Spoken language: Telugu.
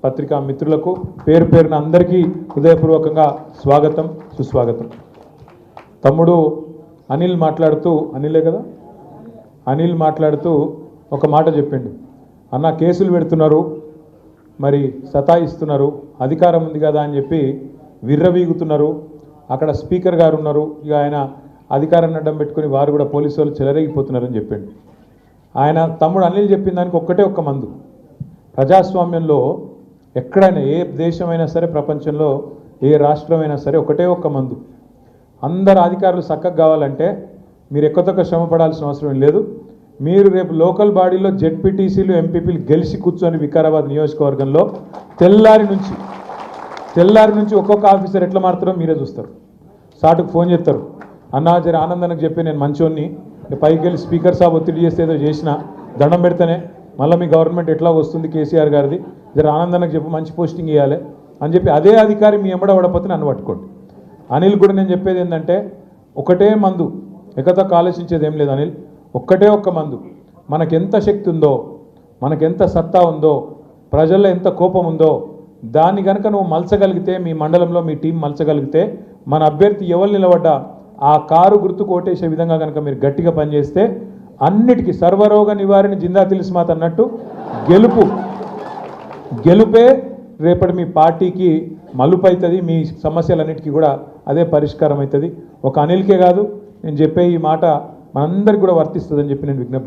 పత్రికా మిత్రులకు పేరు పేరున అందరికీ హృదయపూర్వకంగా స్వాగతం సుస్వాగతం. తమ్ముడు అనిల్ మాట్లాడుతూ అనిల్ మాట్లాడుతూ ఒక మాట చెప్పిండు. అన్న కేసులు పెడుతున్నారు, మరి సతాయిస్తున్నారు, అధికారం ఉంది కదా అని చెప్పి విర్రవీగుతున్నారు. అక్కడ స్పీకర్ గారు ఉన్నారు, ఇక ఆయన అధికారాన్ని అడ్డం పెట్టుకుని వారు కూడా పోలీసు వాళ్ళు చెలరేగిపోతున్నారని చెప్పిండు. ఆయన తమ్ముడు అనిల్ చెప్పిన దానికి ఒక్క మందు. ప్రజాస్వామ్యంలో ఎక్కడైనా ఏ దేశమైనా సరే, ప్రపంచంలో ఏ రాష్ట్రమైనా సరే ఒక్క మందు. అందరు అధికారులు చక్కగా కావాలంటే మీరు ఎక్కువ శ్రమ పడాల్సిన అవసరం లేదు. మీరు రేపు లోకల్ బాడీలో జెడ్పీటీసీలు ఎంపీపీలు గెలిచి కూర్చొని వికారాబాద్ నియోజకవర్గంలో తెల్లారి నుంచి ఒక్కొక్క ఆఫీసర్ ఎట్లా మారుతారో మీరే చూస్తారు. సాటుకు ఫోన్ చేస్తారు, అన్నా జర ఆనందానికి చెప్పి నేను మంచోన్ని పైకి వెళ్ళి స్పీకర్ సాబ్ ఒత్తిడి చేస్తే ఏదో చేసిన దండం పెడితేనే మళ్ళీ మీ గవర్నమెంట్ ఎట్లా వస్తుంది కేసీఆర్ గారిది, జర ఆనందానికి చెప్పి మంచి పోస్టింగ్ ఇవ్వాలి అని చెప్పి అదే అధికారి మీ ఎంబడ పడపోతే నన్ను పట్టుకోండి. అనిల్ కూడా నేను చెప్పేది ఏంటంటే ఒకటే మందు, ఎక్కతక్క ఆలోచించేది ఏం లేదు అనిల్. ఒక్క మందు. మనకెంత శక్తి ఉందో, మనకెంత సత్తా ఉందో, ప్రజల్లో ఎంత కోపం ఉందో దాన్ని కనుక నువ్వు మలచగలిగితే, మీ మండలంలో మీ టీం మలచగలిగితే, మన అభ్యర్థి ఎవరు నిలబడ్డా ఆ కారు గుర్తుకు ఓటేసే విధంగా కనుక మీరు గట్టిగా పనిచేస్తే అన్నిటికీ సర్వరోగ నివారణ జిందా తిలిస్మాత్ అన్నట్టు గెలుపే రేపటి మీ పార్టీకి మలుపు అవుతుంది. మీ సమస్యలన్నిటికీ కూడా అదే పరిష్కారం అవుతుంది. ఒక అనిల్కే కాదు, నేను చెప్పే ఈ మాట మనందరికీ కూడా వర్తిస్తుందని చెప్పి నేను విజ్ఞప్తి చేస్తాను.